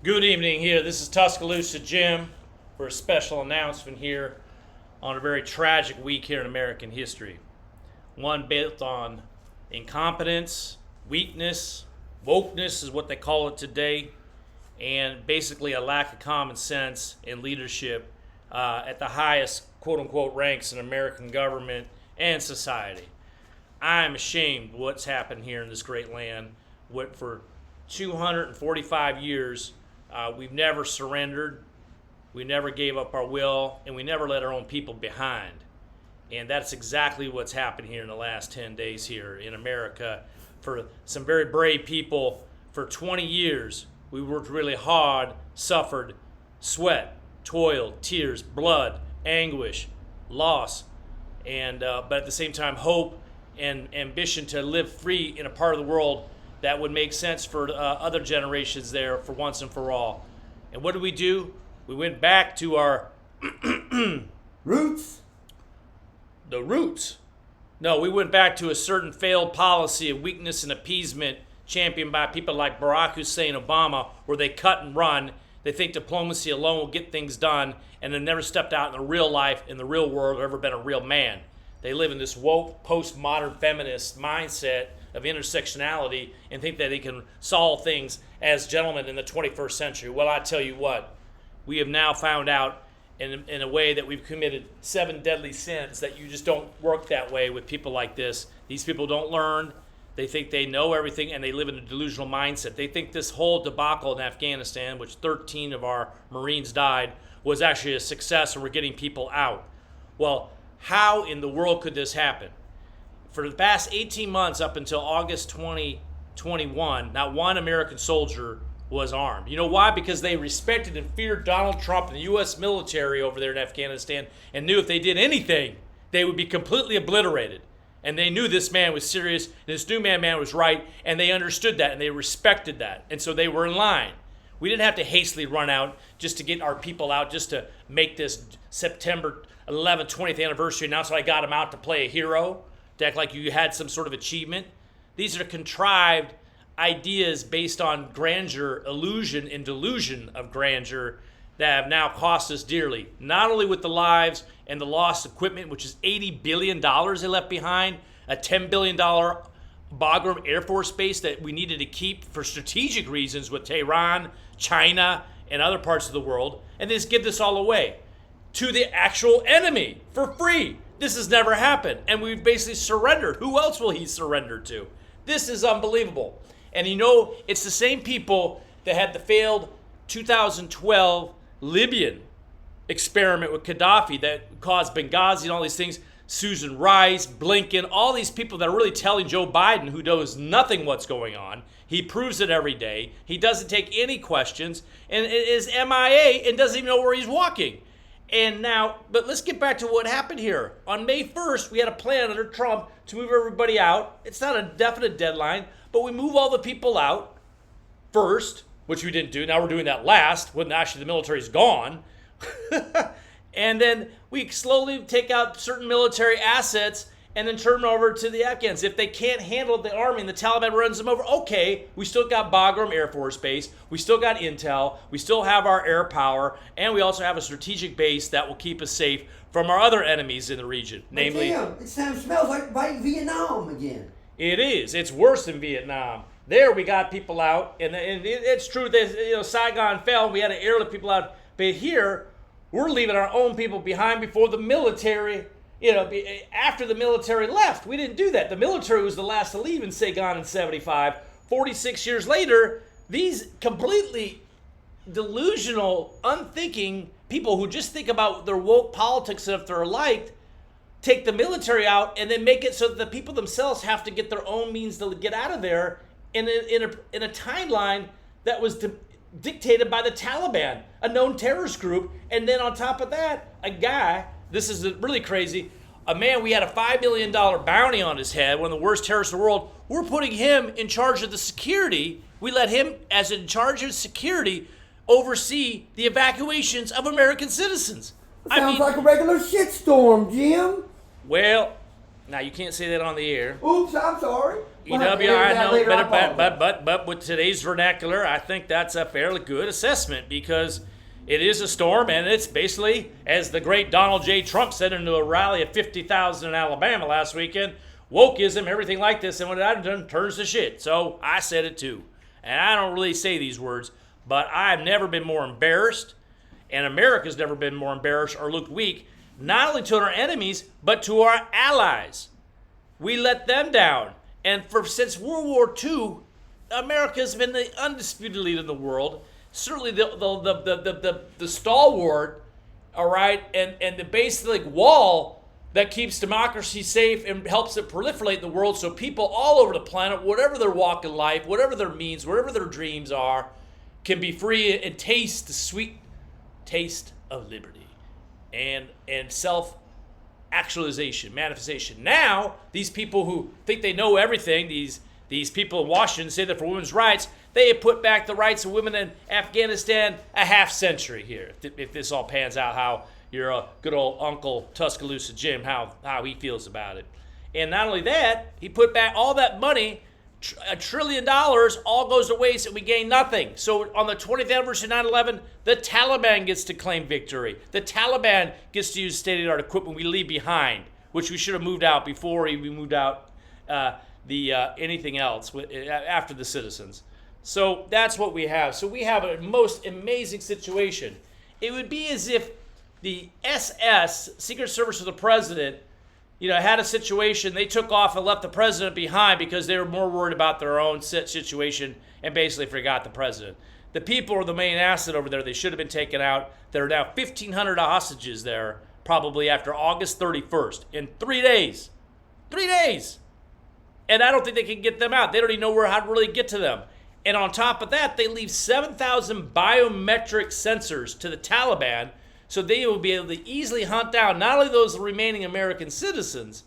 Good evening here. This is Tuscaloosa Jim for a special announcement here on a very tragic week here in American history. One built on incompetence, weakness, wokeness is what they call it today, and basically a lack of common sense and leadership at the highest quote-unquote ranks in American government and society. I'm ashamed of what's happened here in this great land. What for 245 years we've never surrendered, we never gave up our will, and we never let our own people behind. And that's exactly what's happened here in the last 10 days here in America. For some very brave people, for 20 years, we worked really hard, suffered, sweat, toil, tears, blood, anguish, loss, and but at the same time, hope and ambition to live free in a part of the world that would make sense for other generations there for once and for all. And what did we do? We went back to our Roots? the roots. No, we went back to a certain failed policy of weakness and appeasement championed by people like Barack Hussein Obama, where they cut and run. They think diplomacy alone will get things done, and they've never stepped out in the real life, in the real world, or ever been a real man. They live in this woke, postmodern feminist mindset of intersectionality and think that they can solve things as gentlemen in the 21st century. Well, I tell you what, we have now found out in a way that we've committed 7 deadly sins that you just don't work that way with people like this. These people don't learn. They think they know everything, and they live in a delusional mindset. They think this whole debacle in Afghanistan, which 13 of our Marines died, was actually a success and we're getting people out. Well, how in the world could this happen? For the past 18 months up until August 2021, not one American soldier was armed. You know why? Because they respected and feared Donald Trump and the U.S. military over there in Afghanistan and knew if they did anything, they would be completely obliterated. And they knew this man was serious, and this new man was right, and they understood that, and they respected that. And so they were in line. We didn't have to hastily run out just to get our people out, just to make this September 11th, 20th anniversary announcement. I got them out to play a hero, to act like you had some sort of achievement. These are contrived ideas based on grandeur, illusion, and delusion of grandeur that have now cost us dearly, not only with the lives and the lost equipment, which is $80 billion they left behind, a $10 billion Bagram Air Force Base that we needed to keep for strategic reasons with Tehran, China, and other parts of the world, and they just give this all away to the actual enemy for free. This has never happened, and we've basically surrendered. Who else will he surrender to? This is unbelievable. And you know, it's the same people that had the failed 2012 Libyan experiment with Gaddafi that caused Benghazi and all these things. Susan Rice, Blinken, all these people that are really telling Joe Biden, who knows nothing what's going on. He proves it every day. He doesn't take any questions and is MIA and doesn't even know where he's walking. And now, but let's get back to what happened here. On May 1st, we had a plan under Trump to move everybody out. It's not a definite deadline, but we move all the people out first, which we didn't do. Now we're doing that last, when actually the military's gone. And then we slowly take out certain military assets and then turn them over to the Afghans. If they can't handle the army and the Taliban runs them over, okay, we still got Bagram Air Force Base, we still got intel, we still have our air power, and we also have a strategic base that will keep us safe from our other enemies in the region. Namely, Damn, it smells like Vietnam again. It is. It's worse than Vietnam. There we got people out, and it's true that Saigon fell, we had to airlift people out, but here we're leaving our own people behind before the military. After the military left. We didn't do that. The military was the last to leave in Saigon in 75. 46 years later, these completely delusional, unthinking people who just think about their woke politics and if they're liked, take the military out and then make it so that the people themselves have to get their own means to get out of there in a timeline that was dictated by the Taliban, a known terrorist group. And then on top of that, a guy, this is really crazy, a man, we had a $5 million bounty on his head, one of the worst terrorists in the world. We're putting him in charge of the security. We let him, as in charge of security, oversee the evacuations of American citizens. Sounds like a regular shitstorm, Jim. Well, now you can't say that on the air. Oops, I'm sorry. I know, but with today's vernacular, I think that's a fairly good assessment because it is a storm, and it's basically, as the great Donald J. Trump said into a rally of 50,000 in Alabama last weekend, wokeism, everything like this, and when it done turns to shit. So I said it too. And I don't really say these words, but I've never been more embarrassed, and America's never been more embarrassed or looked weak, not only to our enemies, but to our allies. We let them down. And since World War II, America's been the undisputed leader in the world. Certainly the stalwart, all right, and the basic wall that keeps democracy safe and helps it proliferate in the world so people all over the planet, whatever their walk in life, whatever their means, whatever their dreams are, can be free and taste the sweet taste of liberty and self-actualization, manifestation. Now, these people who think they know everything, these people in Washington say that for women's rights, they have put back the rights of women in Afghanistan a half century here. If this all pans out, how your good old Uncle Tuscaloosa Jim, how he feels about it. And not only that, he put back all that money, $1 trillion, all goes to waste and we gain nothing. So on the 20th anniversary of 9/11, the Taliban gets to claim victory. The Taliban gets to use state-of-the-art equipment we leave behind, which we should have moved out before we moved out anything else after the citizens. So that's what we have. So we have a most amazing situation. It would be as if the SS, Secret Service of the President, had a situation, they took off and left the president behind because they were more worried about their own situation and basically forgot the president. The people are the main asset over there. They should have been taken out. There are now 1,500 hostages there, probably after August 31st, in 3 days. 3 days! And I don't think they can get them out. They don't even know how to really get to them. And on top of that, they leave 7,000 biometric sensors to the Taliban so they will be able to easily hunt down not only those remaining American citizens,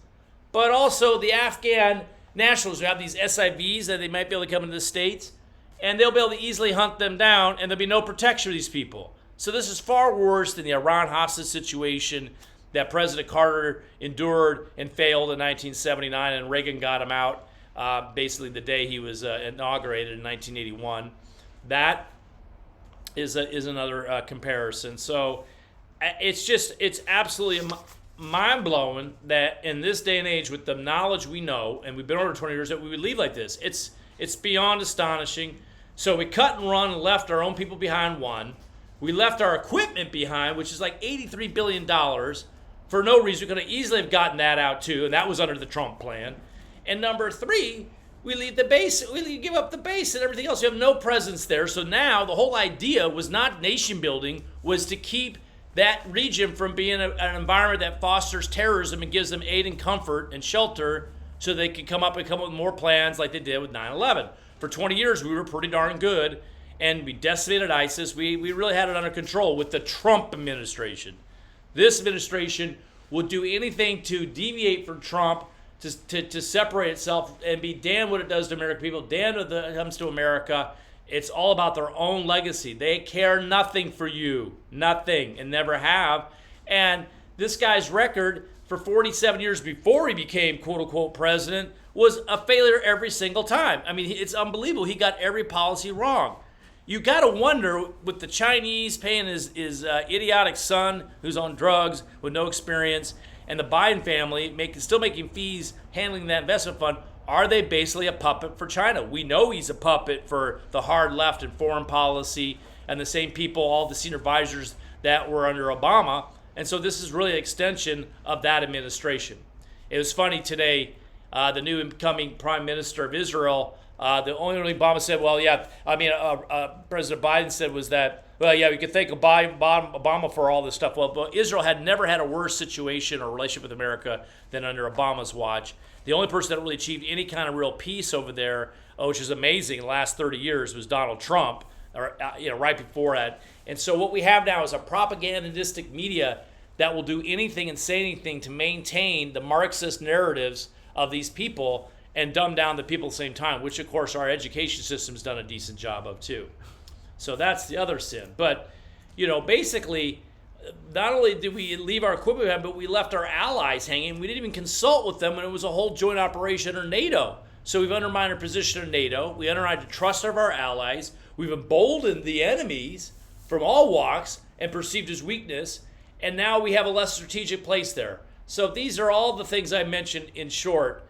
but also the Afghan nationals who have these SIVs that they might be able to come into the States, and they'll be able to easily hunt them down, and there'll be no protection for these people. So this is far worse than the Iran hostage situation that President Carter endured and failed in 1979, and Reagan got him out basically the day he was inaugurated in 1981. That is another comparison. So it's absolutely mind-blowing that in this day and age, with the knowledge we know, and we've been over 20 years, that we would leave like this. It's beyond astonishing. So we cut and run and left our own people behind, one. We left our equipment behind, which is like $83 billion for no reason. We could have easily have gotten that out too, and that was under the Trump plan. And number three, we leave the base, we give up the base and everything else. We have no presence there. So now the whole idea was not nation building, was to keep that region from being an environment that fosters terrorism and gives them aid and comfort and shelter so they could come up with more plans like they did with 9/11. For 20 years, we were pretty darn good, and we decimated ISIS. We really had it under control with the Trump administration. This administration will do anything to deviate from Trump, to separate itself and be damned what it does to American people, damned what it comes to America. It's all about their own legacy. They care nothing for you. Nothing, and never have. And this guy's record for 47 years before he became quote-unquote president was a failure every single time. I mean, it's unbelievable. He got every policy wrong. You got to wonder, with the Chinese paying his idiotic son who's on drugs with no experience, and the Biden family still making fees handling that investment fund, are they basically a puppet for China? We know he's a puppet for the hard left and foreign policy and the same people, all the senior advisors that were under Obama. And so this is really an extension of that administration. It was funny today, the new incoming prime minister of Israel, the only thing Obama said, President Biden said was that, we could thank Obama for all this stuff. Well, Israel had never had a worse situation or relationship with America than under Obama's watch. The only person that really achieved any kind of real peace over there, which is amazing, in the last 30 years, was Donald Trump, right before that. And so what we have now is a propagandistic media that will do anything and say anything to maintain the Marxist narratives of these people and dumb down the people at the same time, which, of course, our education system's done a decent job of, too. So that's the other sin. But, basically, not only did we leave our equipment behind, but we left our allies hanging. We didn't even consult with them when it was a whole joint operation under NATO. So we've undermined our position in NATO. We undermined the trust of our allies. We've emboldened the enemies from all walks and perceived as weakness. And now we have a less strategic place there. So these are all the things I mentioned in short.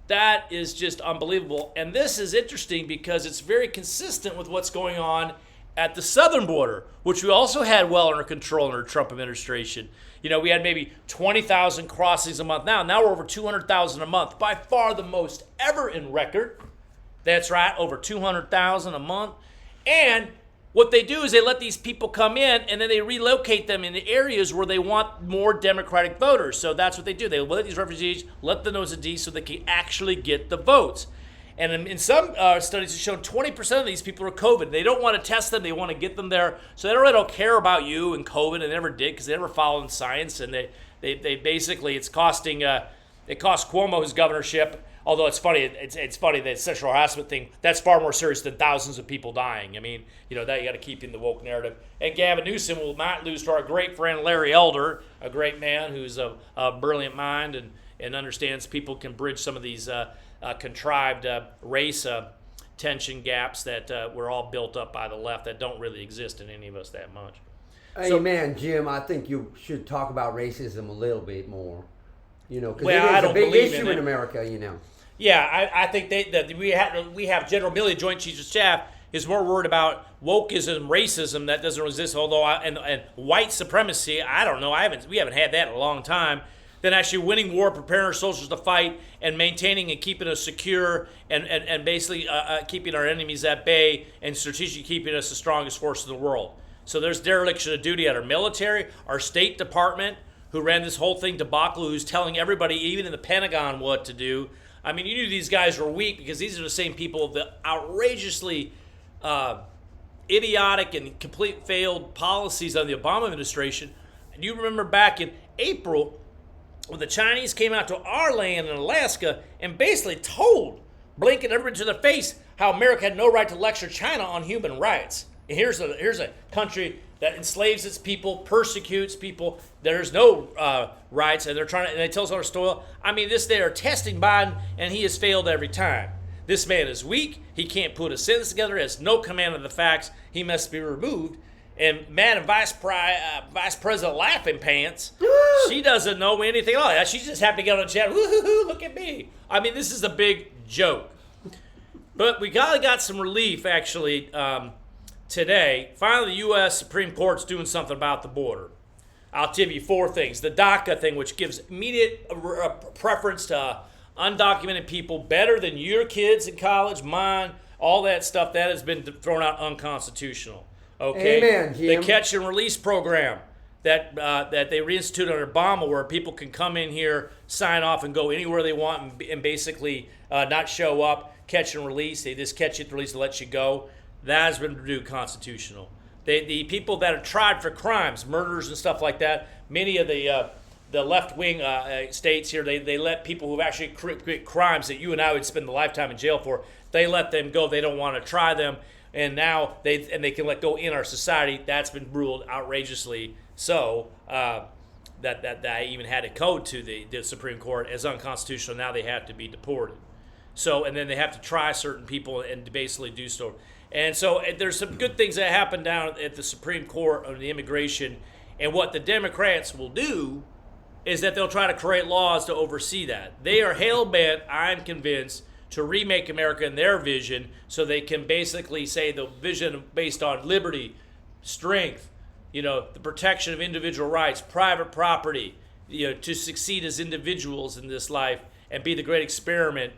That is just unbelievable. And this is interesting because it's very consistent with what's going on at the southern border, which we also had well under control under the Trump administration. We had maybe 20,000 crossings a month. Now we're over 200,000 a month, by far the most ever in record. That's right, over 200,000 a month. And what they do is they let these people come in and then they relocate them in the areas where they want more Democratic voters. So that's what they do. They let these refugees, let them know it's a D so they can actually get the votes. And in some studies, it's shown 20% of these people are COVID. They don't want to test them. They want to get them there. So they really don't care about you and COVID. They never did because they never followed science. And they basically, it cost Cuomo his governorship. Although it's funny, it's funny that sexual harassment thing, that's far more serious than thousands of people dying. I mean, that you got to keep in the woke narrative. And Gavin Newsom will not lose to our great friend Larry Elder, a great man who's a brilliant mind and understands people can bridge some of these contrived race tension gaps that were all built up by the left that don't really exist in any of us that much. Hey, man, Jim, I think you should talk about racism a little bit more. Because Well, I it is a don't big believe issue in in it. America, Yeah, I think that we have General Milley, Joint Chiefs of Staff, is more worried about wokeism, racism that doesn't exist. Although and white supremacy, I don't know. We haven't had that in a long time. Than actually winning war, preparing our soldiers to fight, and maintaining and keeping us secure, and basically keeping our enemies at bay, and strategically keeping us the strongest force in the world. So there's dereliction of duty at our military, our State Department, who ran this whole thing debacle, who's telling everybody, even in the Pentagon, what to do. I mean, you knew these guys were weak because these are the same people that outrageously idiotic and complete failed policies of the Obama administration. And you remember back in April when the Chinese came out to our land in Alaska and basically told Blinken everybody to their face how America had no right to lecture China on human rights. And here's a country that enslaves its people, persecutes people. There's no rights, and they tell us on our soil. I mean, they are testing Biden, and he has failed every time. This man is weak. He can't put a sentence together. Has no command of the facts. He must be removed. And Madam Vice President Laughing Pants, she doesn't know anything about that. She's just happy to get on the chat. Woo-hoo-hoo, look at me. I mean, this is a big joke. But we got some relief, actually, today. Finally, the U.S. Supreme Court's doing something about the border. I'll give you 4 things. The DACA thing, which gives immediate preference to undocumented people, better than your kids in college, mine, all that stuff, that has been thrown out unconstitutional. Okay. Amen, Jim. The catch and release program that they reinstituted under Obama, where people can come in here, sign off, and go anywhere they want, and basically not show up, catch and release. They just catch you, release, and let you go. That has been renewed constitutional. The people that are tried for crimes, murders and stuff like that, many of the left-wing states here, they let people who've actually commit crimes that you and I would spend a lifetime in jail for, they let them go. They don't want to try them. And now they can let go in our society. That's been ruled outrageously so that I even had a code to the Supreme Court as unconstitutional. Now they have to be deported. So, and then they have to try certain people and basically do so. And so there's some good things that happen down at the Supreme Court on the immigration. And what the Democrats will do is that they'll try to create laws to oversee that. They are hell-bent, I'm convinced, to remake America in their vision, so they can basically say the vision based on liberty, strength, the protection of individual rights, private property, to succeed as individuals in this life and be the great experiment,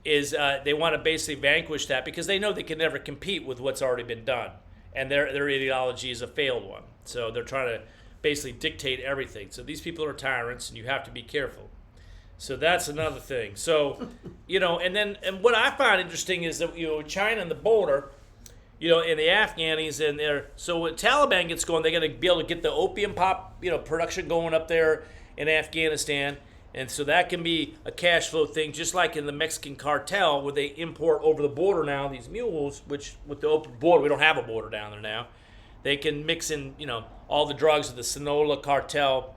is they want to basically vanquish that because they know they can never compete with what's already been done. And their ideology is a failed one. So they're trying to basically dictate everything. So these people are tyrants, and you have to be careful. So that's another thing. So, and what I find interesting is that, China and the border, and the Afghanis and so when Taliban gets going, they're going to be able to get the opium production going up there in Afghanistan. And so that can be a cash flow thing, just like in the Mexican cartel where they import over the border now these mules, which with the open border, we don't have a border down there now. They can mix in, all the drugs of the Sinaloa cartel,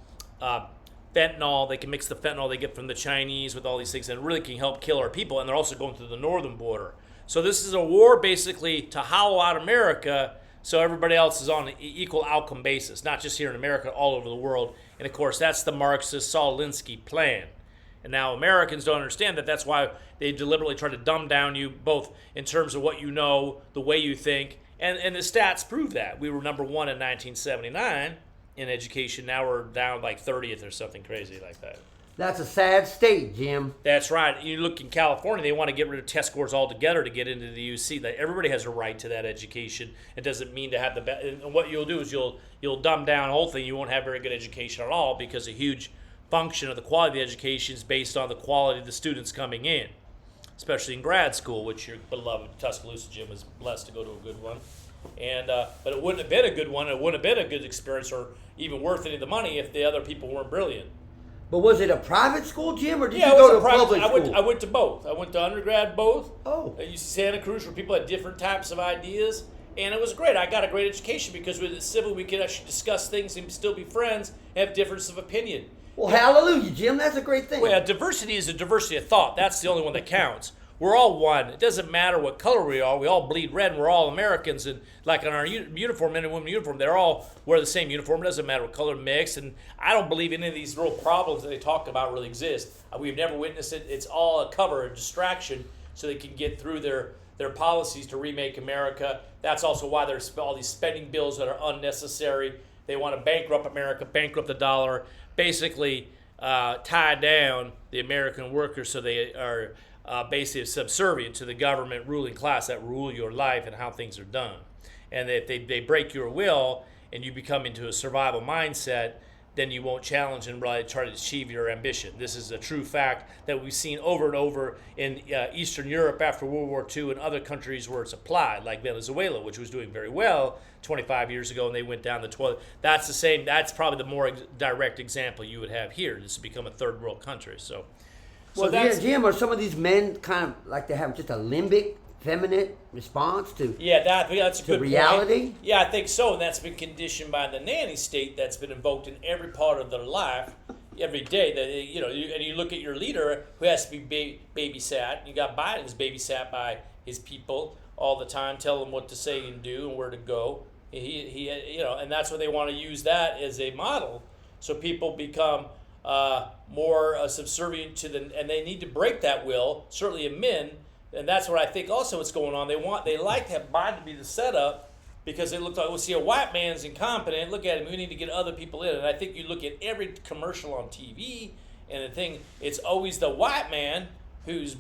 fentanyl. They can mix the fentanyl they get from the Chinese with all these things, and it really can help kill our people. And they're also going through the northern border. So this is a war basically to hollow out America so everybody else is on an equal outcome basis, not just here in America, all over the world. And of course, that's the Marxist Saul Alinsky plan. And now Americans don't understand that. That's why they deliberately try to dumb down you, both in terms of what you know, the way you think, and the stats prove that. We were number one in 1979 in education. Now we're down like 30th or something crazy like that. That's a sad state, Jim. That's right. You look in California, they want to get rid of test scores altogether to get into the UC. That everybody has a right to that education. It doesn't mean to have the best. And what you'll do is you'll dumb down the whole thing. You won't have very good education at all, because a huge function of the quality of the education is based on the quality of the students coming in, especially in grad school, which your beloved Tuscaloosa Jim was blessed to go to a good one. And but it wouldn't have been a good one. It wouldn't have been a good experience, or even worth any of the money, if the other people weren't brilliant. But was it a private school, Jim, or did you go to a public school? I went to both. I went to undergrad both. Oh. At UC Santa Cruz, where people had different types of ideas. And it was great. I got a great education because with civil, we could actually discuss things and still be friends and have difference of opinion. Well, hallelujah, Jim. That's a great thing. Well, diversity is a diversity of thought. That's the only one that counts. We're all one. It doesn't matter what color we are. We all bleed red, and we're all Americans. And like in our uniform, men and women uniform, they're all wear the same uniform. It doesn't matter what color mix. And I don't believe any of these real problems that they talk about really exist. We've never witnessed it. It's all a cover, a distraction, so they can get through their policies to remake America. That's also why there's all these spending bills that are unnecessary. They want to bankrupt America, bankrupt the dollar, basically tie down the American workers so they are basically subservient to the government ruling class that rule your life and how things are done. And if they break your will and you become into a survival mindset, then you won't challenge and really try to achieve your ambition. This is a true fact that we've seen over and over in Eastern Europe after World War II and other countries where it's applied, like Venezuela, which was doing very well 25 years ago, and they went down the toilet. That's the same. That's probably the more direct example you would have here. This has become a third world country. So Well, that's, Jim, are some of these men kind of like to have just a limbic, feminine response to that's a good reality? point. Yeah, I think so, and that's been conditioned by the nanny state that's been invoked in every part of their life, every day. That and you look at your leader who has to be babysat. You got Biden's babysat by his people all the time, tell him what to say and do and where to go. He and that's why they want to use that as a model, so people become more subservient to and they need to break that will. Certainly in men. And that's what I think also what's going on. They like to have Biden to be the setup because they look like, well, see, a white man's incompetent. Look at him. We need to get other people in. And I think you look at every commercial on TV, and the thing, it's always the white man who's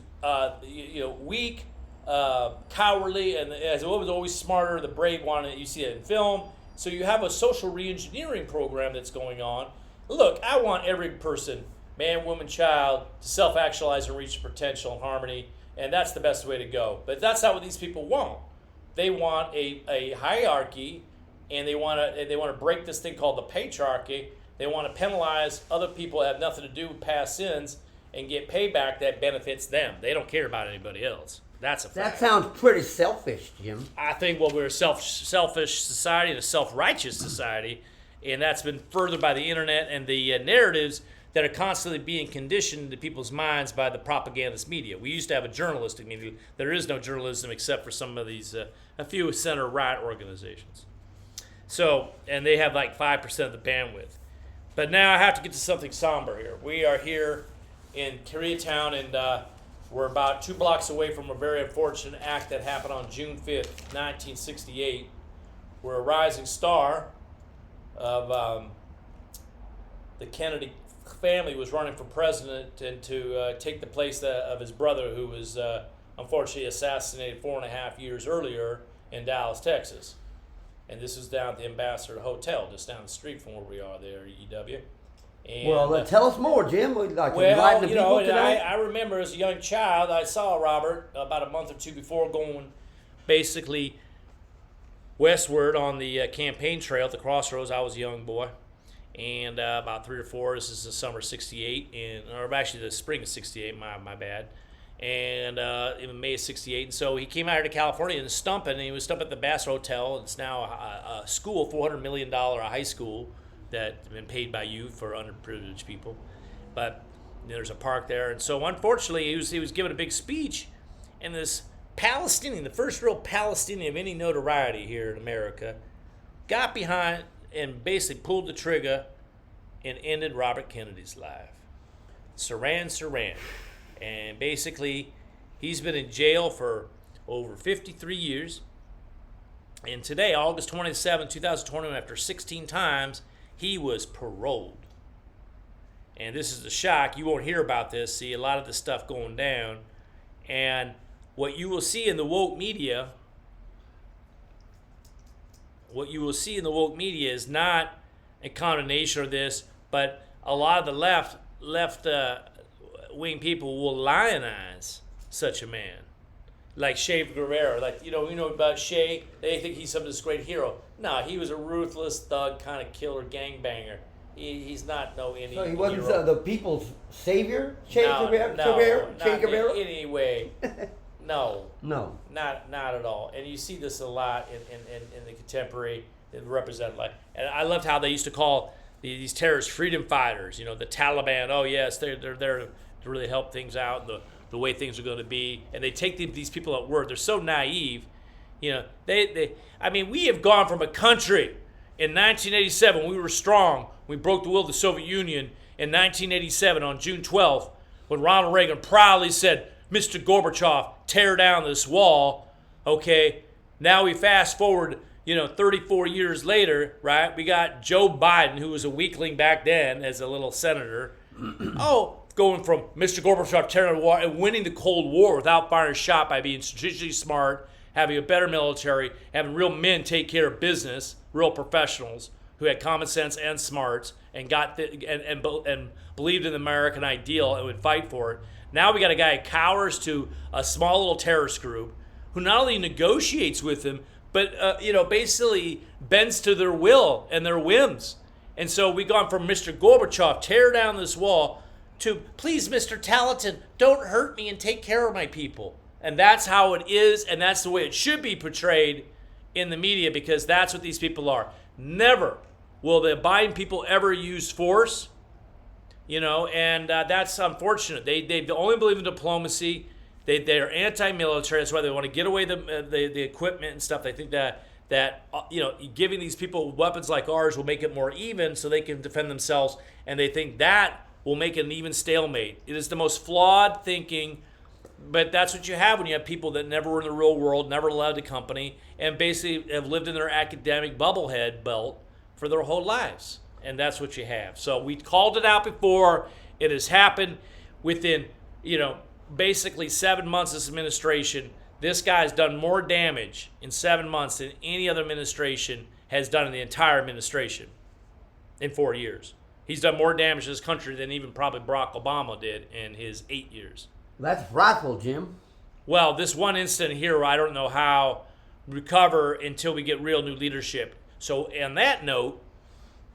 weak, cowardly, and as a woman's always smarter, the brave one. You see it in film. So you have a social reengineering program that's going on. Look, I want every person, man, woman, child, to self-actualize and reach potential and harmony. And that's the best way to go. But that's not what these people want. They want a hierarchy, and they want to break this thing called the patriarchy. They want to penalize other people that have nothing to do with past sins and get payback that benefits them. They don't care about anybody else. That's a fact. That sounds pretty selfish, Jim. I think we're a selfish society and a self-righteous society, and that's been furthered by the internet and the narratives that are constantly being conditioned into people's minds by the propagandist media. We used to have a journalistic media. There is no journalism except for some of these, a few center-right organizations. So, and they have like 5% of the bandwidth. But now I have to get to something somber here. We are here in Koreatown, and we're about 2 blocks away from a very unfortunate act that happened on June 5th, 1968, where a rising star of the Kennedy family was running for president and to take the place of his brother, who was unfortunately assassinated 4.5 years earlier in Dallas, Texas. And this is down at the Ambassador Hotel, just down the street from where we are there, EW. And, tell us more, Jim. We'd like to well, enlighten the people today. I remember as a young child, I saw Robert about a month or two before going basically westward on the campaign trail at the crossroads. I was a young boy. And about 3 or 4, this is the summer of 68, or actually the spring of 68, my bad. And in May of 68. And so he came out here to California and he was stumping at the Bass Hotel. It's now a school, $400 million high school, that have been paid by you for underprivileged people. But there's a park there, and so unfortunately he was giving a big speech, and this Palestinian, the first real Palestinian of any notoriety here in America, got behind and basically pulled the trigger and ended Robert Kennedy's life. Sirhan. And basically, he's been in jail for over 53 years. And today, August 27, 2021, after 16 times, he was paroled. And this is a shock. You won't hear about this. See a lot of this stuff going down. And what you will see in the woke media, is not a condemnation of this, but a lot of the left wing people will lionize such a man, like Che Guevara. Like you know about Che. They think he's this great hero. No, he was a ruthless thug, kind of killer, gangbanger. He's not any. So he wasn't hero. the people's savior, Che Guevara. Che Guevara. In any way. No, not at all. And you see this a lot in the contemporary, represented like. And I loved how they used to call these terrorists freedom fighters. The Taliban. Oh yes, they're there to really help things out and the way things are going to be. And they take these people at word. They're so naive. We have gone from a country in 1987. We were strong. We broke the will of the Soviet Union in 1987 on June 12th when Ronald Reagan proudly said, Mr. Gorbachev, tear down this wall. Okay, now we fast forward, 34 years later, right? We got Joe Biden, who was a weakling back then as a little senator. Going from Mr. Gorbachev tearing down the wall and winning the Cold War without firing a shot by being strategically smart, having a better military, having real men take care of business, real professionals who had common sense and smarts and and believed in the American ideal and would fight for it. Now we got a guy who cowers to a small little terrorist group who not only negotiates with them, but basically bends to their will and their whims. And so we gone from Mr. Gorbachev, tear down this wall, to please, Mr. Talenton, don't hurt me and take care of my people. And that's how it is, and that's the way it should be portrayed in the media, because that's what these people are. Never will the Biden people ever use force. And that's unfortunate. They only believe in diplomacy. They're anti-military. That's why they want to get away the equipment and stuff. They think that giving these people weapons like ours will make it more even, so they can defend themselves. And they think that will make it an even stalemate. It is the most flawed thinking, but that's what you have when you have people that never were in the real world, never led a company, and basically have lived in their academic bubblehead belt for their whole lives. And that's what you have. So we called it out before. It has happened within, basically 7 months of this administration. This guy's done more damage in 7 months than any other administration has done in the entire administration in 4 years. He's done more damage to this country than even probably Barack Obama did in his 8 years. That's frightful, Jim. Well, this one incident here, I don't know how recover until we get real new leadership. So on that note,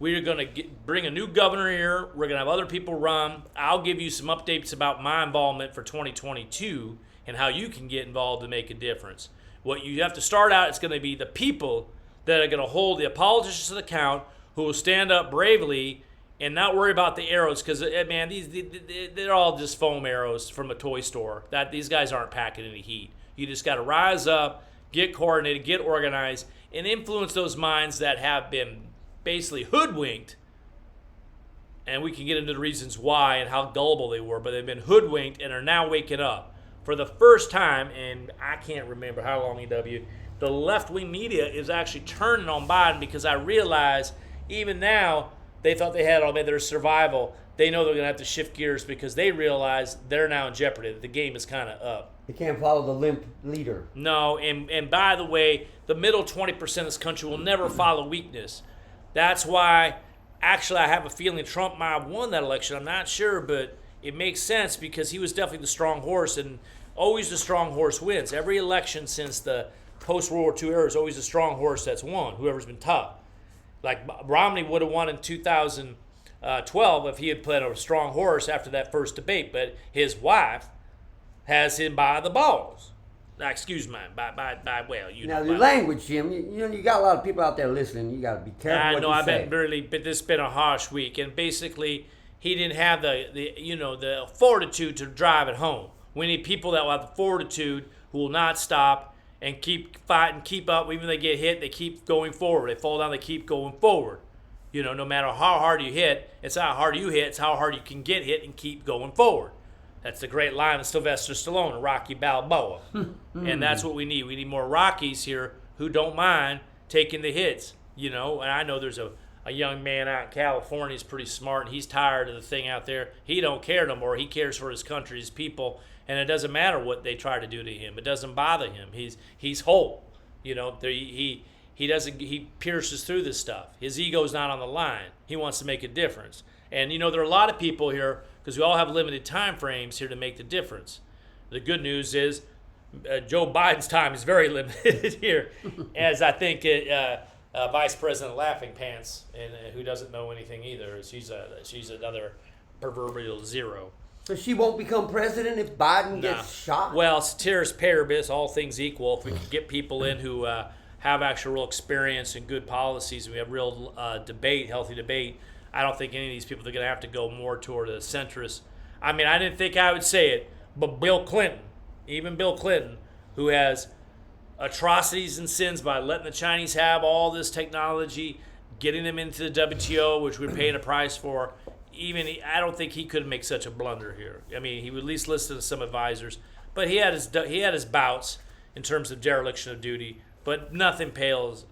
we're going to bring a new governor here. We're going to have other people run. I'll give you some updates about my involvement for 2022 and how you can get involved and make a difference. What you have to start out, it's going to be the people that are going to hold the politicians to account, who will stand up bravely and not worry about the arrows, because man, they're all just foam arrows from a toy store. These guys aren't packing any heat. You just got to rise up, get coordinated, get organized, and influence those minds that have been basically hoodwinked. And we can get into the reasons why and how gullible they were, but they've been hoodwinked and are now waking up for the first time. And I can't remember how long, EW, the left-wing media is actually turning on Biden, because I realize even now, they thought they had all made their survival. They know they're going to have to shift gears, because they realize they're now in jeopardy. The game is kind of up. You can't follow the limp leader. No, and by the way, the middle 20% of this country will never follow weakness. That's why, actually, I have a feeling Trump might have won that election. I'm not sure, but it makes sense, because he was definitely the strong horse, and always the strong horse wins. Every election since the post-World War II era is always the strong horse that's won, whoever's been tough. Like Romney would have won in 2012 if he had played a strong horse after that first debate, but his wife has him by the balls. Excuse me. Well, you Now know. the language, Jim. You got a lot of people out there listening. You got to be careful I what know. you I've say. been really, but this has been a harsh week, and basically, he didn't have the fortitude to drive it home. We need people that will have the fortitude, who will not stop and keep fighting, keep up. Even if they get hit, they keep going forward. They fall down, they keep going forward. No matter how hard you hit, it's not how hard you hit, it's how hard you can get hit and keep going forward. That's the great line of Sylvester Stallone and Rocky Balboa. And that's what we need. We need more Rockies here who don't mind taking the hits. And I know there's a young man out in California. He's pretty smart, and he's tired of the thing out there. He don't care no more. He cares for his country, his people, and it doesn't matter what they try to do to him. It doesn't bother him. He's whole. He pierces through this stuff. His ego's not on the line. He wants to make a difference. And there are a lot of people here, because we all have limited time frames here to make the difference. The good news is Joe Biden's time is very limited here, as I think Vice President Laughing Pants, and who doesn't know anything either. She's another proverbial zero. So she won't become president if Biden gets shot? Well, ceteris paribus, all things equal, if we can get people in who have actual real experience and good policies, and we have real healthy debate, I don't think any of these people are going to have to go more toward a centrist. I mean, I didn't think I would say it, but Bill Clinton, who has atrocities and sins by letting the Chinese have all this technology, getting them into the WTO, which we're paying a price for, I don't think he could make such a blunder here. I mean, he would at least listen to some advisors, but he had his bouts in terms of dereliction of duty, but nothing pales.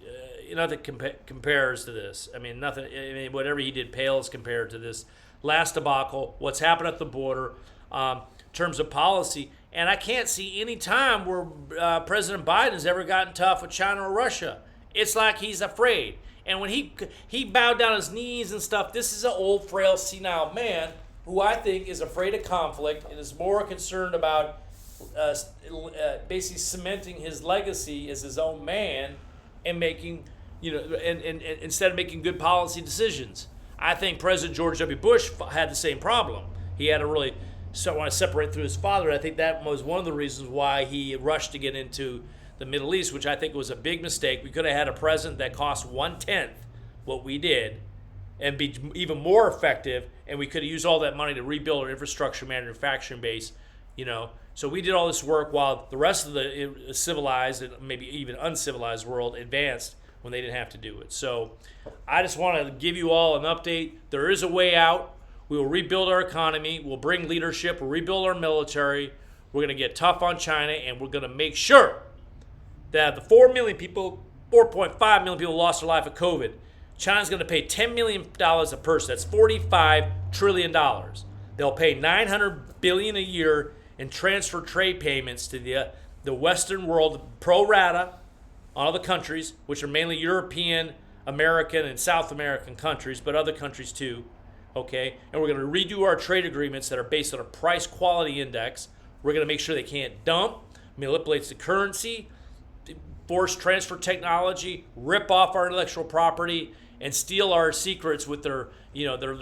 Nothing compares to this. I mean, nothing. I mean, whatever he did pales compared to this last debacle. What's happened at the border, in terms of policy, and I can't see any time where President Biden has ever gotten tough with China or Russia. It's like he's afraid. And when he bowed down his knees and stuff, this is an old, frail, senile man who I think is afraid of conflict and is more concerned about basically cementing his legacy as his own man and making. And instead of making good policy decisions. I think President George W. Bush had the same problem. He had to really want to separate through his father. I think that was one of the reasons why he rushed to get into the Middle East, which I think was a big mistake. We could have had a president that cost 1/10 what we did and be even more effective, and we could have used all that money to rebuild our infrastructure manufacturing base. So we did all this work while the rest of the civilized and maybe even uncivilized world advanced when they didn't have to do it. So I just want to give you all an update. There is a way out. We will rebuild our economy. We'll bring leadership. We'll rebuild our military. We're going to get tough on China, and we're going to make sure that the 4.5 million people lost their life of COVID, China's going to pay $10 million a person. That's $45 trillion. They'll pay $900 billion a year in transfer trade payments to the Western world, pro rata, on other countries, which are mainly European, American, and South American countries, but other countries too, okay? And we're going to redo our trade agreements that are based on a price-quality index. We're going to make sure they can't dump, manipulate the currency, force transfer technology, rip off our intellectual property, and steal our secrets with their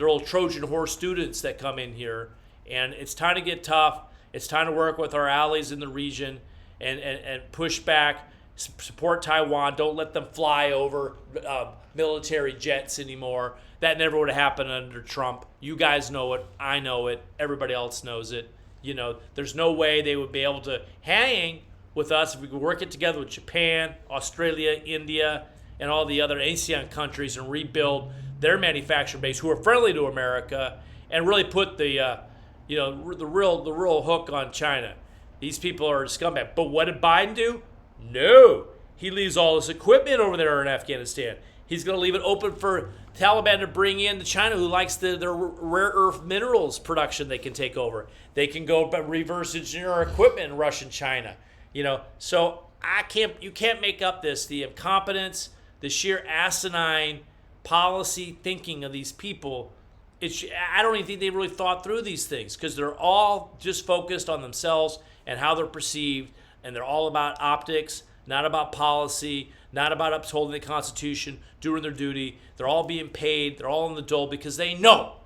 old Trojan horse students that come in here. And it's time to get tough. It's time to work with our allies in the region and push back. Support Taiwan. Don't let them fly over military jets anymore. That never would have happened under Trump. You guys know it. I know it. Everybody else knows it. There's no way they would be able to hang with us if we could work it together with Japan, Australia, India, and all the other ASEAN countries and rebuild their manufacturing base who are friendly to America and really put the real hook on China. These people are scumbag. But what did Biden do? No. He leaves all this equipment over there in Afghanistan. He's going to leave it open for Taliban to bring in to China, who likes their rare earth minerals production they can take over. They can go reverse engineer our equipment in Russia and China. So you can't make up the incompetence, the sheer asinine policy thinking of these people. I don't even think they really thought through these things because they're all just focused on themselves and how they're perceived, and they're all about optics, not about policy, not about upholding the Constitution, doing their duty. They're all being paid. They're all in the dole because they know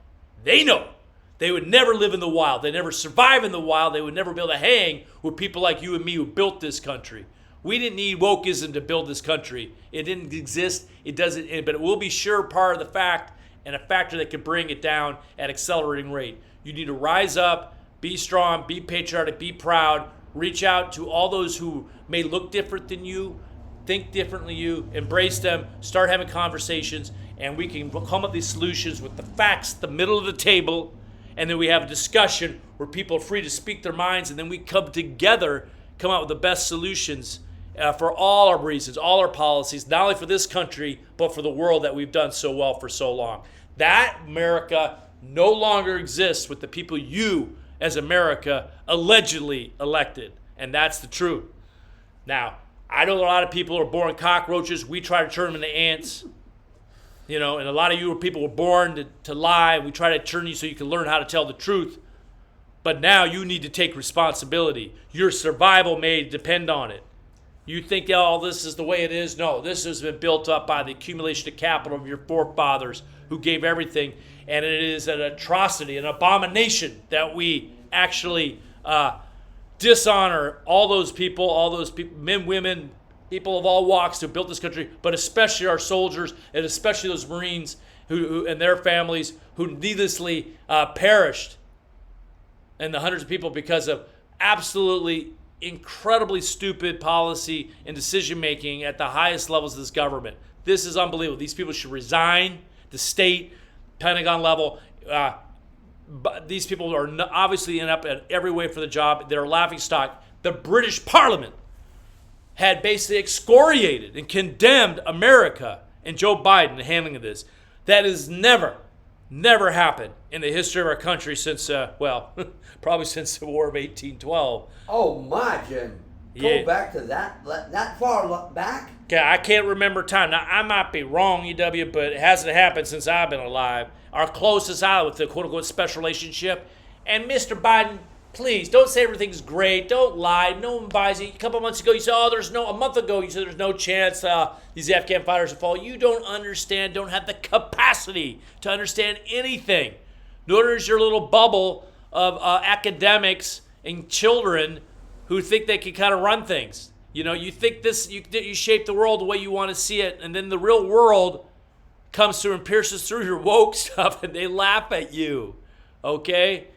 They would never live in the wild. They never survive in the wild. They would never be able to hang with people like you and me who built this country. We didn't need wokeism to build this country. It didn't exist. It doesn't, but it will be sure part of the fact and a factor that could bring it down at accelerating rate. You need to rise up, be strong, be patriotic, be proud, reach out to all those who may look different than you, think differently than you, embrace them, start having conversations, and we can come up with these solutions with the facts at the middle of the table, and then we have a discussion where people are free to speak their minds, and then we come together, come out with the best solutions for all our reasons, all our policies, not only for this country, but for the world that we've done so well for so long. That America no longer exists with the people you, as America, allegedly elected. And that's the truth. Now, I know a lot of people are born cockroaches. We try to turn them into ants. And a lot of you people were born to lie. We try to turn you so you can learn how to tell the truth. But now you need to take responsibility. Your survival may depend on it. You think, this is the way it is? No, this has been built up by the accumulation of capital of your forefathers who gave everything. And it is an atrocity, an abomination that we actually dishonor all those people, men, women, people of all walks who built this country, but especially our soldiers and especially those Marines who and their families who needlessly perished, and the hundreds of people because of absolutely incredibly stupid policy and decision making at the highest levels of this government. This is unbelievable. These people should resign. The state, Pentagon level, but these people are obviously end up at every way for the job. They're a laughingstock. The British Parliament had basically excoriated and condemned America and Joe Biden the handling of this. That has never happened in the history of our country since, probably since the War of 1812. Oh my, Jim. Go back to that far back? Okay, I can't remember time. Now, I might be wrong, EW, but it hasn't happened since I've been alive. Our closest ally with the quote-unquote special relationship. And Mr. Biden, please, don't say everything's great. Don't lie. No one buys it. A couple months ago, you said, a month ago, you said there's no chance these Afghan fighters will fall. You don't understand, don't have the capacity to understand anything. Nor is your little bubble of academics and children who think they can kind of run things. You think you shape the world the way you want to see it, and then the real world comes through and pierces through your woke stuff, and they laugh at you, okay?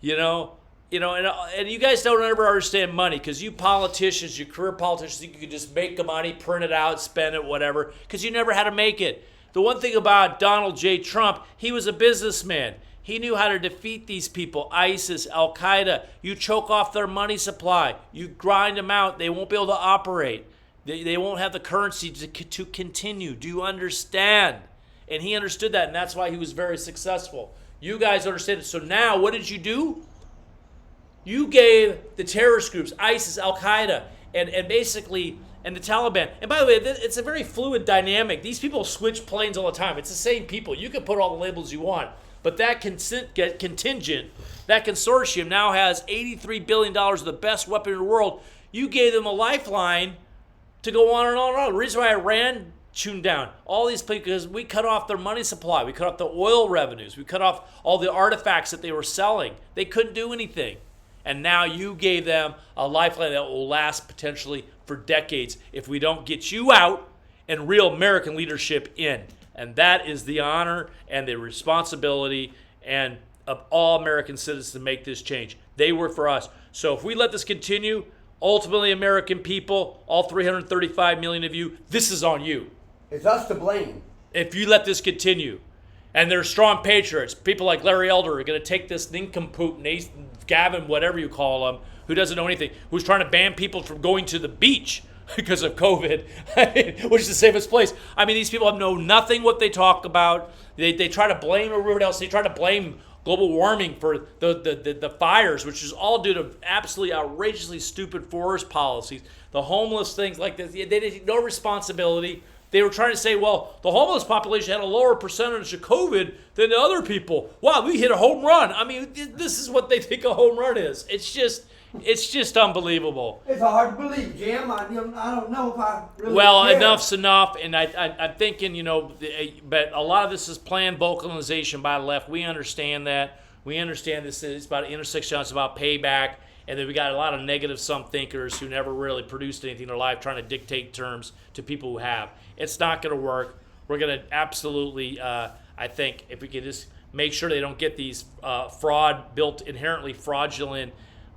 And you guys don't ever understand money, because you politicians, you career politicians, think you can just make the money, print it out, spend it, whatever, because you never had to make it. The one thing about Donald J. Trump, he was a businessman. He knew how to defeat these people, ISIS, Al-Qaeda. You choke off their money supply. You grind them out. They won't be able to operate. They won't have the currency to continue. Do you understand? And he understood that, and that's why he was very successful. You guys understand it. So now, what did you do? You gave the terrorist groups, ISIS, Al-Qaeda, and basically, and the Taliban. And by the way, it's a very fluid dynamic. These people switch planes all the time. It's the same people. You can put all the labels you want. But that contingent, that consortium now has $83 billion of the best weapon in the world. You gave them a lifeline to go on and on and on. The reason why Iran tuned down all these people, because we cut off their money supply. We cut off the oil revenues. We cut off all the artifacts that they were selling. They couldn't do anything. And now you gave them a lifeline that will last potentially for decades if we don't get you out and real American leadership in. And that is the honor and the responsibility and of all American citizens to make this change. They work for us. So if we let this continue, ultimately American people, all 335 million of you, this is on you. It's us to blame. If you let this continue. And they're strong patriots. People like Larry Elder are going to take this nincompoop, Gavin, whatever you call him, who doesn't know anything, who's trying to ban people from going to the beach because of COVID, which is the safest place. I mean, these people know nothing what they talk about. They try to blame everyone else. They try to blame global warming for the fires, which is all due to absolutely outrageously stupid forest policies. The homeless things like this, they had no responsibility. They were trying to say, well, the homeless population had a lower percentage of COVID than the other people. Wow, we hit a home run. I mean, this is what they think a home run is. It's just unbelievable. It's hard to believe, Jim. I don't know if I really Well, care. enough's enough, and I'm thinking, but a lot of this is planned vocalization by the left. We understand that. We understand this is about intersection, it's about payback, and then we got a lot of negative some thinkers who never really produced anything in their life trying to dictate terms to people who have. It's not going to work. We're going to absolutely, I think, if we could just make sure they don't get these built inherently fraudulent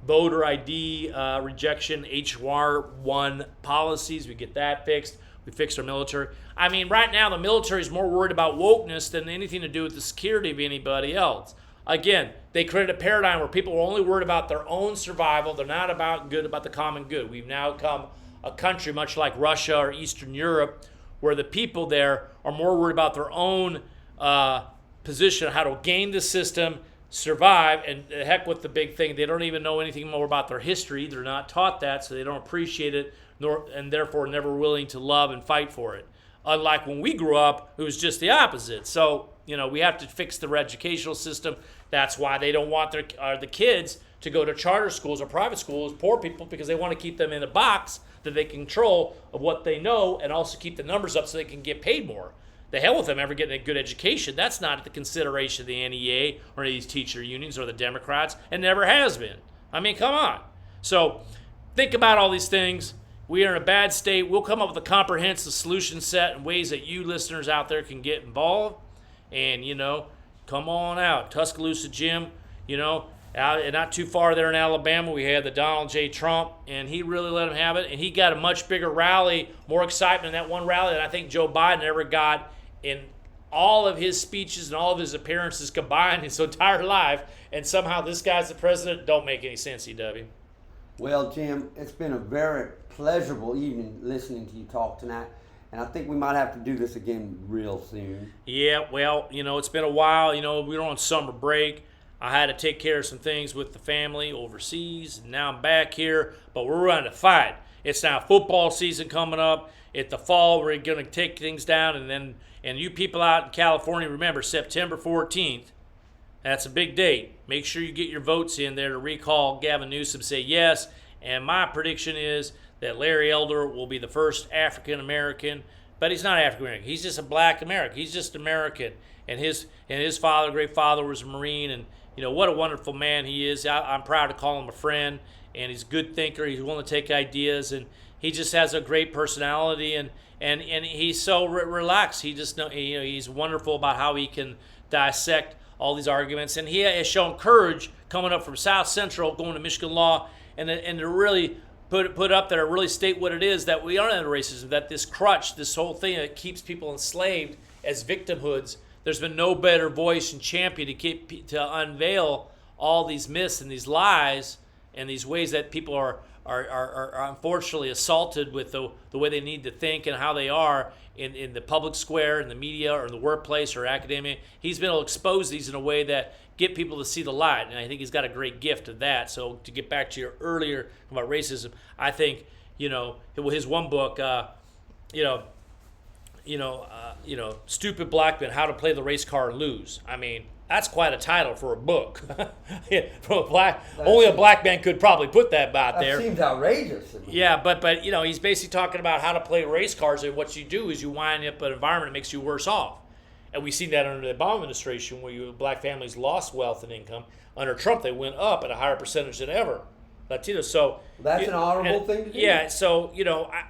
voter ID rejection HR1 policies. We get that fixed. We fixed our military. I mean, right now the military is more worried about wokeness than anything to do with the security of anybody else. Again, they created a paradigm where people are only worried about their own survival. They're not about the common good. We've now become a country much like Russia or Eastern Europe, where the people there are more worried about their own position, how to game the system, survive, and the heck with the big thing. They don't even know anything more about their history. They're not taught that, so they don't appreciate it, and therefore never willing to love and fight for it. Unlike when we grew up, it was just the opposite. So, we have to fix the educational system. That's why they don't want the kids to go to charter schools or private schools, poor people, because they want to keep them in a box that they control of what they know and also keep the numbers up so they can get paid more. The hell with them ever getting a good education. That's not at the consideration of the NEA or these teacher unions or the Democrats, and never has been. I mean, come on. So think about all these things. We are in a bad state. We'll come up with a comprehensive solution set and ways that you listeners out there can get involved. And, come on out. Tuscaloosa Jim, out and not too far there in Alabama, we had the Donald J. Trump, and he really let him have it. And he got a much bigger rally, more excitement in that one rally than I think Joe Biden ever got in all of his speeches and all of his appearances combined his entire life. And somehow this guy's the president. Don't make any sense, EW. Well, Jim, it's been a very pleasurable evening listening to you talk tonight. And I think we might have to do this again real soon. Yeah, well, it's been a while. We were on summer break. I had to take care of some things with the family overseas. And now I'm back here, but we're ready to fight. It's now football season coming up. At the fall, we're going to take things down. And you people out in California, remember, September 14th, that's a big date. Make sure you get your votes in there to recall Gavin Newsom, say yes. And my prediction is that Larry Elder will be the first African American, but he's not African American. He's just a black American. He's just American. And his father, great father, was a Marine, and what a wonderful man he is. I'm proud to call him a friend, and he's a good thinker. He's willing to take ideas, and he just has a great personality, and he's so relaxed. He just he's wonderful about how he can dissect all these arguments, and he has shown courage coming up from South Central, going to Michigan Law, and to really put up there, really state what it is, that we aren't into racism, that this crutch, this whole thing that keeps people enslaved as victimhoods, there's been no better voice and champion to unveil all these myths and these lies and these ways that people are unfortunately assaulted with the way they need to think and how they are in the public square, in the media, or in the workplace or academia. He's been able to expose these in a way that get people to see the light, and I think he's got a great gift of that. So to get back to your earlier about racism, I think his one book, Stupid Black Men: How to Play the Race Card and Lose. I mean, that's quite a title for a book. Only a black man could probably put that out there. That seems outrageous. Yeah, but he's basically talking about how to play race cards, and what you do is you wind up an environment that makes you worse off. And we've seen that under the Obama administration, where black families lost wealth and income. Under Trump, they went up at a higher percentage than ever. Latinos. So that's an honorable thing to do. Yeah. So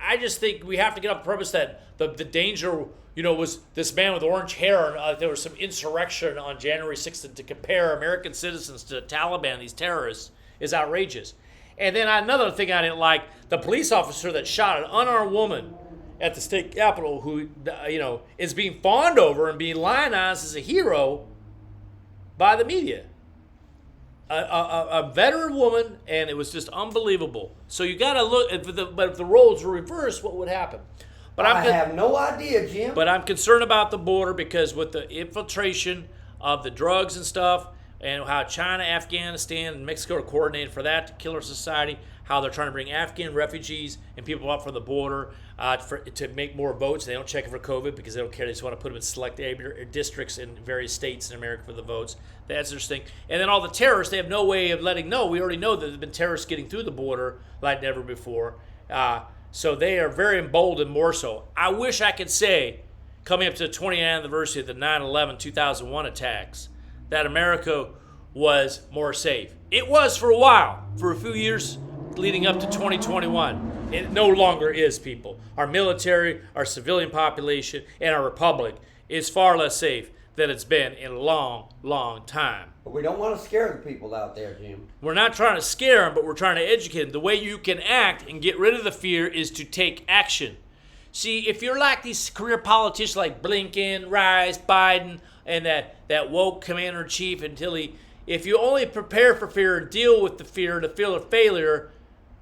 I just think we have to get up the purpose that the danger was this man with orange hair. And there was some insurrection on January 6th to compare American citizens to the Taliban, these terrorists, is outrageous. And then another thing I didn't like, the police officer that shot an unarmed woman at the state capitol, who is being fawned over and being lionized as a hero by the media. A veteran woman, and it was just unbelievable. So you got to look. But if the roles were reversed, what would happen? But I have no idea, Jim. But I'm concerned about the border, because with the infiltration of the drugs and stuff, and how China, Afghanistan, and Mexico are coordinated for that to kill our society, how they're trying to bring Afghan refugees and people up from the border to make more votes. They don't check it for COVID because they don't care. They just want to put them in select districts in various states in America for the votes. That's interesting. And then all the terrorists, they have no way of letting know. We already know that there have been terrorists getting through the border like never before. So they are very emboldened more so. I wish I could say, coming up to the 20th anniversary of the 9/11 2001 attacks, that America was more safe. It was for a while, for a few years leading up to 2021. It no longer is, people. Our military, our civilian population, and our republic is far less safe than it's been in a long, long time. But we don't want to scare the people out there, Jim. We're not trying to scare them, but we're trying to educate them. The way you can act and get rid of the fear is to take action. See, if you're like these career politicians like Blinken, Rice, Biden, and that woke commander-in-chief if you only prepare for fear and deal with the fear of failure,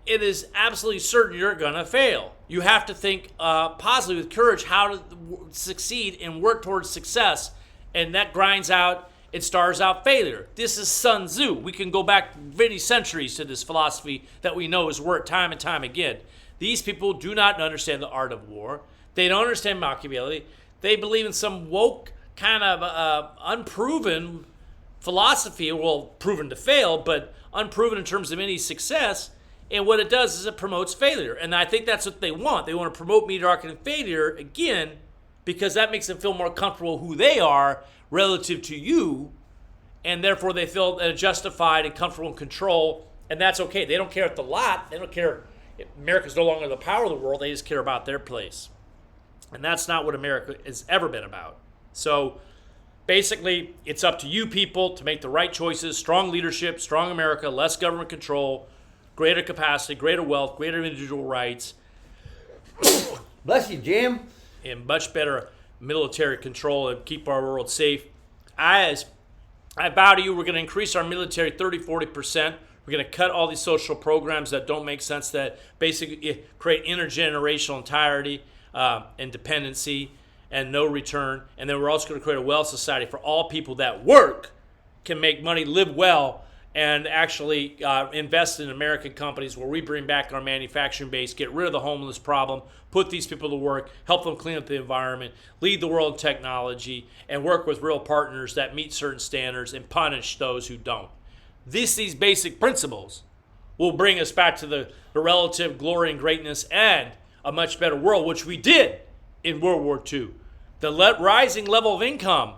it is absolutely certain you're going to fail. You have to think positively with courage how to succeed and work towards success. And that grinds out, it stars out failure. This is Sun Tzu. We can go back many centuries to this philosophy that we know has worked time and time again. These people do not understand the art of war. They don't understand Machiavelli. They believe in some woke kind of unproven philosophy, well, proven to fail, but unproven in terms of any success. And what it does is it promotes failure. And I think that's what they want. They want to promote mediocrity and failure again because that makes them feel more comfortable who they are relative to you. And therefore they feel justified and comfortable in control. And that's okay. They don't care if the lot. They don't care if America's no longer the power of the world. They just care about their place. And that's not what America has ever been about. So basically, it's up to you people to make the right choices. Strong leadership, strong America, less government control, greater capacity, greater wealth, greater individual rights. Bless you, Jim. And much better military control and keep our world safe. I vow to you, we're going to increase our military 30-40%. We're going to cut all these social programs that don't make sense, that basically create intergenerational entirety and dependency and no return. And then we're also going to create a wealth society for all people that work, can make money, live well, and actually invest in American companies where we bring back our manufacturing base, get rid of the homeless problem, put these people to work, help them clean up the environment, lead the world in technology, and work with real partners that meet certain standards and punish those who don't. These basic principles will bring us back to the relative glory and greatness and a much better world, which we did in World War II. The rising level of income,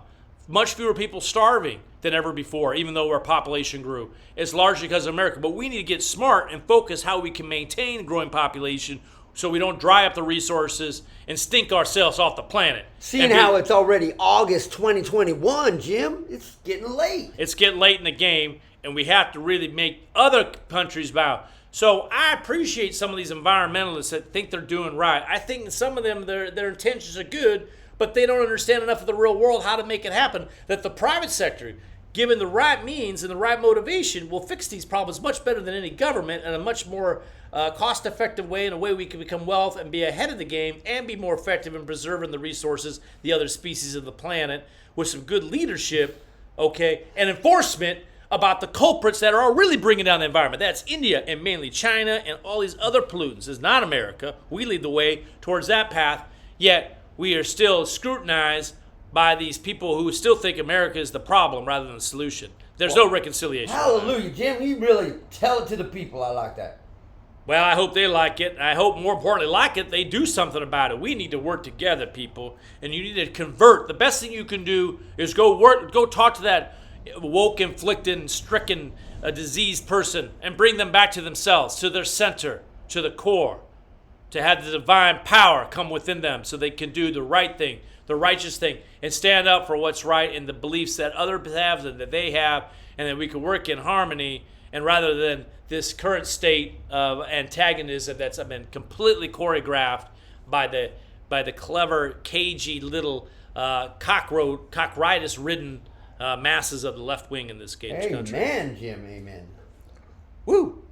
much fewer people starving than ever before, even though our population grew. It's largely because of America. But we need to get smart and focus how we can maintain a growing population so we don't dry up the resources and stink ourselves off the planet. Seeing how it's already August 2021, Jim, it's getting late. It's getting late in the game, and we have to really make other countries bow. So I appreciate some of these environmentalists that think they're doing right. I think some of them, their intentions are good, but they don't understand enough of the real world how to make it happen, that the private sector, given the right means and the right motivation, will fix these problems much better than any government in a much more cost-effective way, in a way we can become wealth and be ahead of the game and be more effective in preserving the resources, the other species of the planet, with some good leadership, okay, and enforcement about the culprits that are really bringing down the environment. That's India and mainly China and all these other pollutants. It's not America. We lead the way towards that path, yet we are still scrutinized by these people who still think America is the problem rather than the solution. There's no reconciliation. Hallelujah, Jim. You really tell it to the people. I like that. Well, I hope they like it. I hope, more importantly, they do something about it. We need to work together, people, and you need to convert. The best thing you can do is go talk to that woke, inflicted, stricken, diseased person and bring them back to themselves, to their center, to the core, to have the divine power come within them so they can do the right thing, the righteous thing, and stand up for what's right in the beliefs that others have and that they have, and that we can work in harmony, and rather than this current state of antagonism that's been completely choreographed by the clever, cagey little cockroach-ridden masses of the left wing in this country. Amen, Jim. Amen. Woo!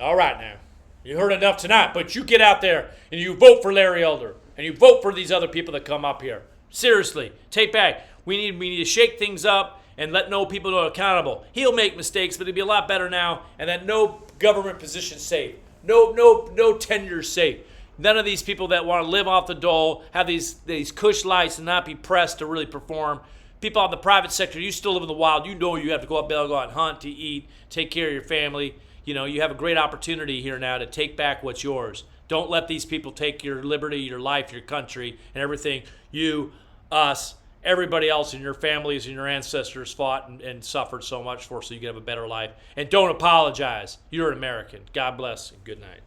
All right now. You heard enough tonight, but you get out there and you vote for Larry Elder and you vote for these other people that come up here. Seriously, take back. We need to shake things up and let people know accountable. He'll make mistakes, but it'll be a lot better now, and that no government position safe. No tenure safe. None of these people that want to live off the dole, have these cush lights and not be pressed to really perform. People in the private sector, you still live in the wild. You know you have to go out and hunt, to eat, take care of your family. You know, you have a great opportunity here now to take back what's yours. Don't let these people take your liberty, your life, your country, and everything. You, us, everybody else in your families and your ancestors fought and suffered so much for, so you can have a better life. And don't apologize. You're an American. God bless and good night.